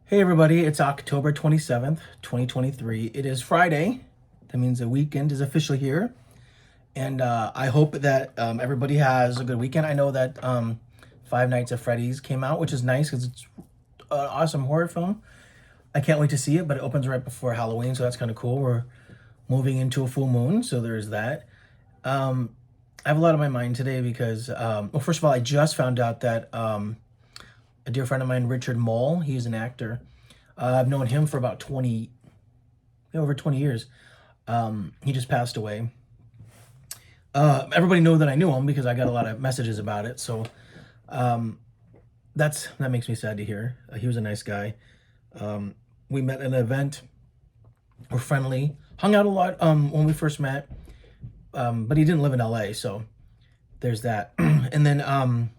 Hey everybody, it's October 27th, 2023. It is Friday. That means the weekend is officially here. And I hope that everybody has a good weekend. I know that Five Nights at Freddy's came out, which is nice because it's an awesome horror film. I can't wait to see it, but it opens right before Halloween, so that's kind of cool. We're moving into a full moon, so there's that. I have a lot on my mind today because, well, first of all, I just found out that a dear friend of mine, Richard Moll, he's an actor. I've known him for about 20, over 20 years. He just passed away. Everybody knew that I knew him because I got a lot of messages about it. So that makes me sad to hear. He was a nice guy. We met at an event. We're friendly. Hung out a lot when we first met. But he didn't live in LA, so there's that. And then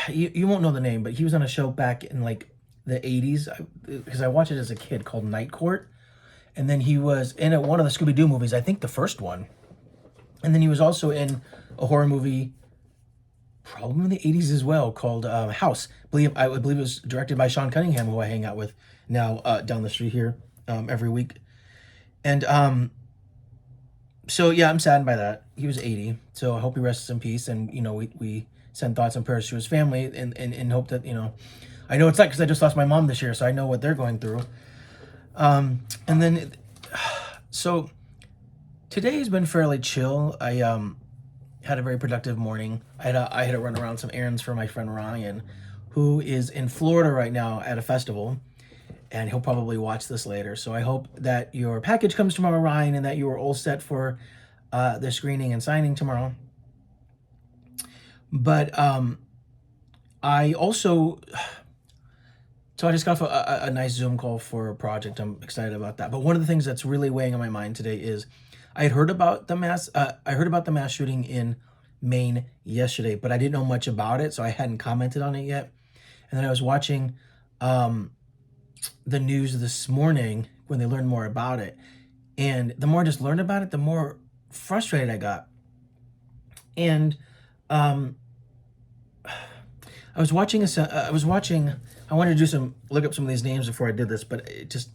you won't know the name, but he was on a show back in like the 80s because I watched it as a kid called Night Court. And then he was in one of the Scooby-Doo movies, I think the first one. And then he was also in a horror movie probably in the 80s as well called House. I believe it was directed by Sean Cunningham, who I hang out with now down the street here every week. And so yeah, I'm saddened by that. He was 80, so I hope he rests in peace. And we send thoughts and prayers to his family, and hope that I know it's like because I just lost my mom this year, so I know what they're going through. And then so today has been fairly chill. I had a very productive morning. I had to run around some errands for my friend Ryan, who is in Florida right now at a festival. And he'll probably watch this later. So I hope that your package comes tomorrow, Ryan, and that you are all set for the screening and signing tomorrow. But I also, so I just got a nice Zoom call for a project. I'm excited about that. But one of the things that's really weighing on my mind today is I had heard about the mass. I heard about the mass shooting in Maine yesterday, but I didn't know much about it, so I hadn't commented on it yet. And then I was watching the news this morning when they learned more about it, and the more I just learned about it, the more frustrated I got. And I was watching I wanted to look up some of these names before I did this, but it's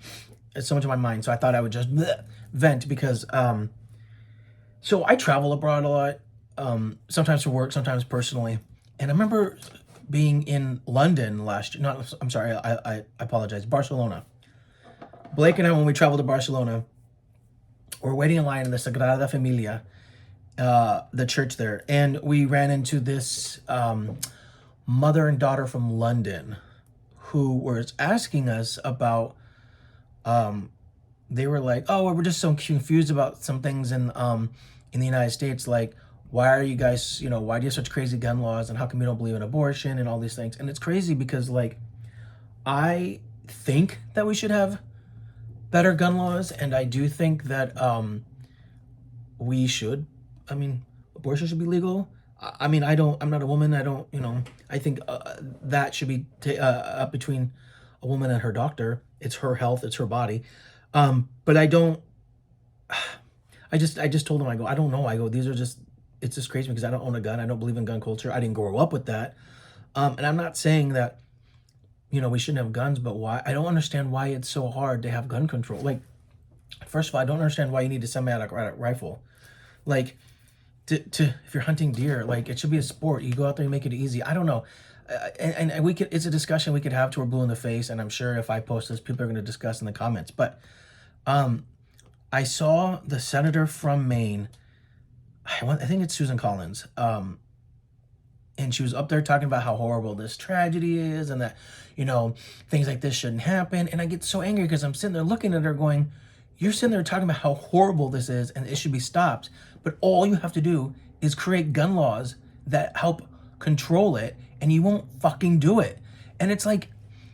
so much on my mind, so I thought I would just vent because so I travel abroad a lot, sometimes for work, sometimes personally. And I remember being in London last year. Not, I'm sorry, I apologize. Barcelona. Blake and I, when we traveled to Barcelona, we're waiting in line in the Sagrada Familia, the church there, and we ran into this mother and daughter from London who was asking us about. They were like, "Oh, we're just so confused about some things in the United States, like." Why are you guys, why do you have such crazy gun laws, and how come you don't believe in abortion and all these things? And it's crazy because, like, I think that we should have better gun laws, and I do think that we should. I mean, abortion should be legal. I'm not a woman. I don't, I think that should be up between a woman and her doctor. It's her health, it's her body. But I don't, I just told him, I don't know. It's just crazy because I don't own a gun. I don't believe in gun culture. I didn't grow up with that. And I'm not saying that, we shouldn't have guns, but why? I don't understand why it's so hard to have gun control. Like, first of all, I don't understand why you need a semi-automatic rifle. Like, if you're hunting deer, like, it should be a sport. You go out there and make it easy. I don't know. And it's a discussion we could have till we're blue in the face. And I'm sure if I post this, people are going to discuss in the comments. But I saw the senator from Maine, I think it's Susan Collins, and she was up there talking about how horrible this tragedy is, and that, things like this shouldn't happen. And I get so angry because I'm sitting there looking at her going, you're sitting there talking about how horrible this is and it should be stopped, but all you have to do is create gun laws that help control it, and you won't fucking do it. And it's like,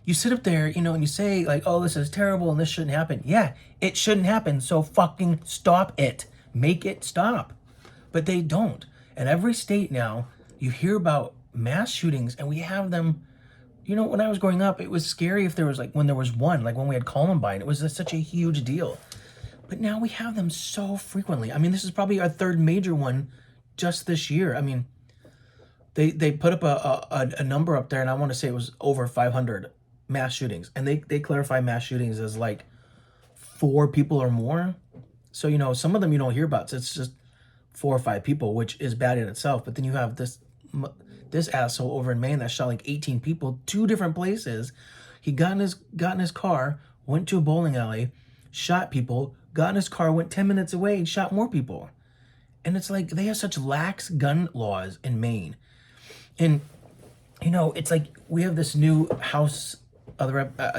you sit up there, and you say, like, oh, this is terrible and this shouldn't happen. Yeah, it shouldn't happen, so fucking stop it. Make it stop. But they don't. And every state now, you hear about mass shootings, and we have them. When I was growing up, it was scary if there was, when there was one, like when we had Coulombe, it was such a huge deal. But now we have them so frequently. I mean, this is probably our third major one just this year. I mean, they put up a number up there, and I want to say it was over 500 mass shootings, and they clarify mass shootings as like 4 people or more. So, you know, some of them you don't hear about. So it's just 4 or 5 people, which is bad in itself. But then you have this asshole over in Maine that shot like 18 people, 2 different places. He got in his car, went to a bowling alley, shot people, got in his car, went 10 minutes away and shot more people. And it's like they have such lax gun laws in Maine. And you know, it's like we have this new House,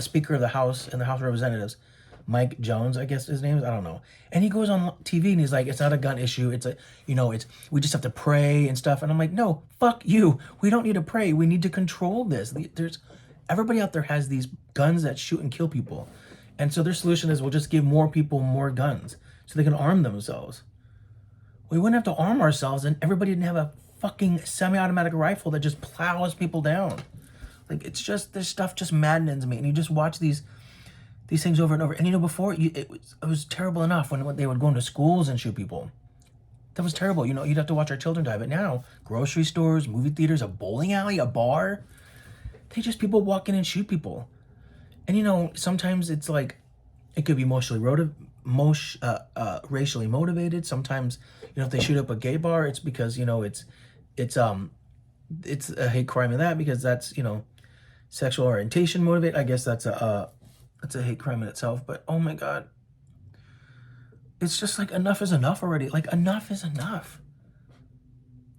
Speaker of the House and the House of Representatives, Mike Jones, I guess his name is. I don't know. And he goes on TV and he's like, it's not a gun issue. It's a, you know, it's, we just have to pray and stuff. And I'm like, no, fuck you. We don't need to pray. We need to control this. There's, everybody out there has these guns that shoot and kill people. And so their solution is we'll just give more people more guns so they can arm themselves. We wouldn't have to arm ourselves and everybody didn't have a fucking semi-automatic rifle that just plows people down. Like, it's just, this stuff just maddens me. And you just watch these things over and over. And you know, before, it was terrible enough when they would go into schools and shoot people. That was terrible. You know, you'd have to watch our children die. But now, grocery stores, movie theaters, a bowling alley, a bar, people walk in and shoot people. And you know, sometimes it's like, it could be racially motivated. Sometimes, you know, if they shoot up a gay bar, it's because, you know, it's a hate crime in that, because that's, you know, sexual orientation motivated. I guess that's a hate crime in itself. But oh my God, it's just like, enough is enough already. Like, enough is enough.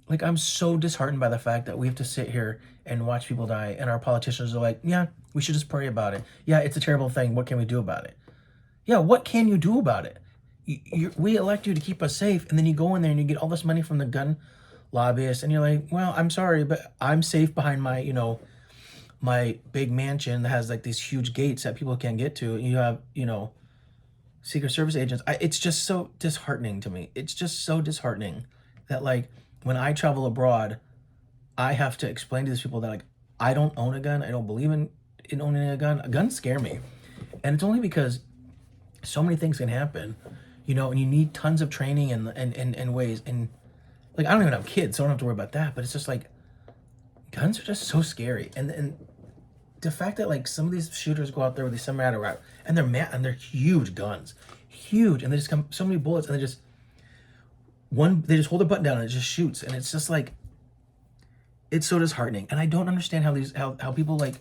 Like, I'm so disheartened by the fact that we have to sit here and watch people die, and our politicians are like, yeah, we should just pray about it. Yeah, it's a terrible thing. What can we do about it? Yeah, what can you do about it? We elect you to keep us safe, and then you go in there and you get all this money from the gun lobbyists, and you're like, well, I'm sorry, but I'm safe behind my, you know, my big mansion that has like these huge gates that people can't get to. You have, you know, Secret Service agents. It's just so disheartening to me. It's just so disheartening that, like, when I travel abroad, I have to explain to these people that, like, I don't own a gun. I don't believe in owning a gun. Guns scare me. And it's only because so many things can happen, you know, and you need tons of training and ways. And like, I don't even have kids, so I don't have to worry about that. But it's just like, guns are just so scary. And the fact that, like, some of these shooters go out there with these semi-automatic, and they're huge guns, huge, and they just come so many bullets, and they just hold the button down and it just shoots, and it's just like, it's so disheartening. And I don't understand how people like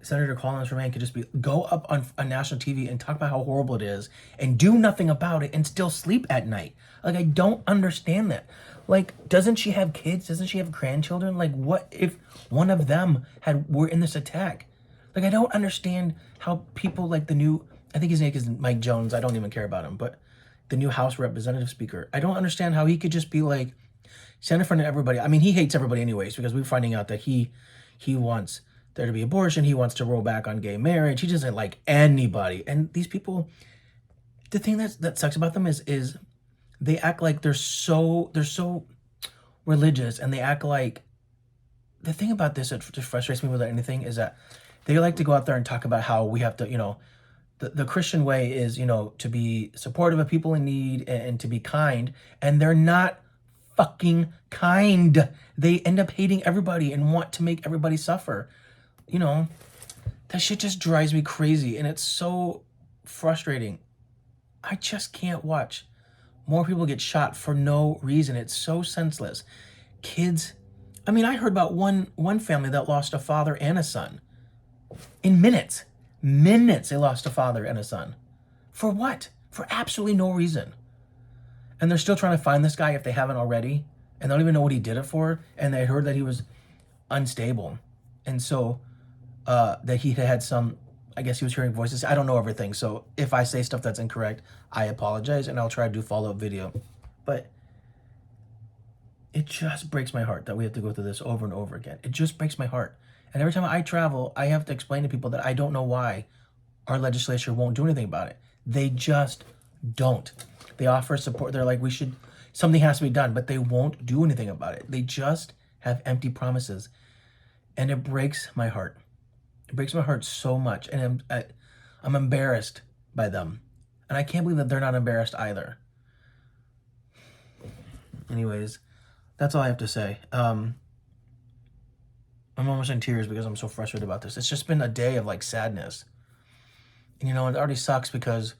Senator Collins from Maine could just go up on national TV and talk about how horrible it is and do nothing about it and still sleep at night. Like, I don't understand that. Like, doesn't she have kids? Doesn't she have grandchildren? Like, what if one of them were in this attack? Like, I don't understand how people like the new, I think his name is Mike Jones. I don't even care about him, but the new House Representative Speaker. I don't understand how he could just be like, stand in front of everybody. I mean, he hates everybody anyways, because we're finding out that he wants there to be abortion. He wants to roll back on gay marriage. He doesn't like anybody. And these people, the thing that sucks about them is they act like they're so religious, and they act like, the thing about this that just frustrates me more than anything is that they like to go out there and talk about how we have to, you know, the Christian way is, you know, to be supportive of people in need and to be kind, and they're not fucking kind. They end up hating everybody and want to make everybody suffer. You know, that shit just drives me crazy, and it's so frustrating. I just can't watch more people get shot for no reason. It's so senseless. Kids, I mean, I heard about one family that lost a father and a son. In minutes they lost a father and a son. For what? For absolutely no reason. And they're still trying to find this guy if they haven't already, and they don't even know what he did it for. And they heard that he was unstable, and so that he had some, I guess he was hearing voices. I don't know everything, so if I say stuff that's incorrect, I apologize, and I'll try to do follow-up video. But it just breaks my heart that we have to go through this over and over again. It just breaks my heart. And every time I travel, I have to explain to people that I don't know why our legislature won't do anything about it. They just don't. They offer support. They're like, something has to be done, but they won't do anything about it. They just have empty promises. And it breaks my heart. It breaks my heart so much. And I'm embarrassed by them. And I can't believe that they're not embarrassed either. Anyways, that's all I have to say. I'm almost in tears because I'm so frustrated about this. It's just been a day of like sadness. And you know, it already sucks because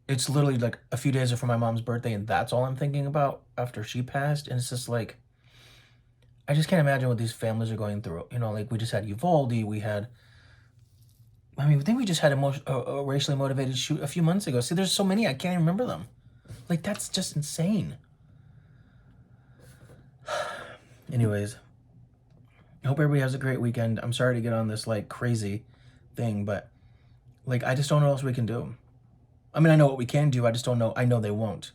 it's literally like a few days before my mom's birthday, and that's all I'm thinking about after she passed. And it's just like, I just can't imagine what these families are going through. You know, like we just had Uvalde, we had, I mean, I think we just had a racially motivated shoot a few months ago. See, there's so many, I can't even remember them. Like, that's just insane. Anyways, I hope everybody has a great weekend. I'm sorry to get on this, like, crazy thing, but, like, I just don't know what else we can do. I mean, I know what we can do. I just don't know. I know they won't.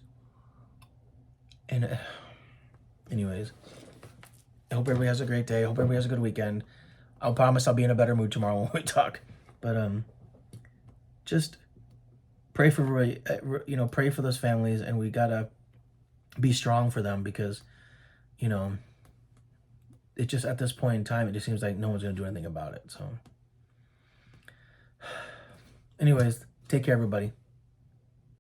And anyways, I hope everybody has a great day. I hope everybody has a good weekend. I'll promise I'll be in a better mood tomorrow when we talk. But just pray for everybody, you know, pray for those families, and we gotta be strong for them because, you know, it just, at this point in time, it just seems like no one's gonna do anything about it. So anyways, take care, everybody.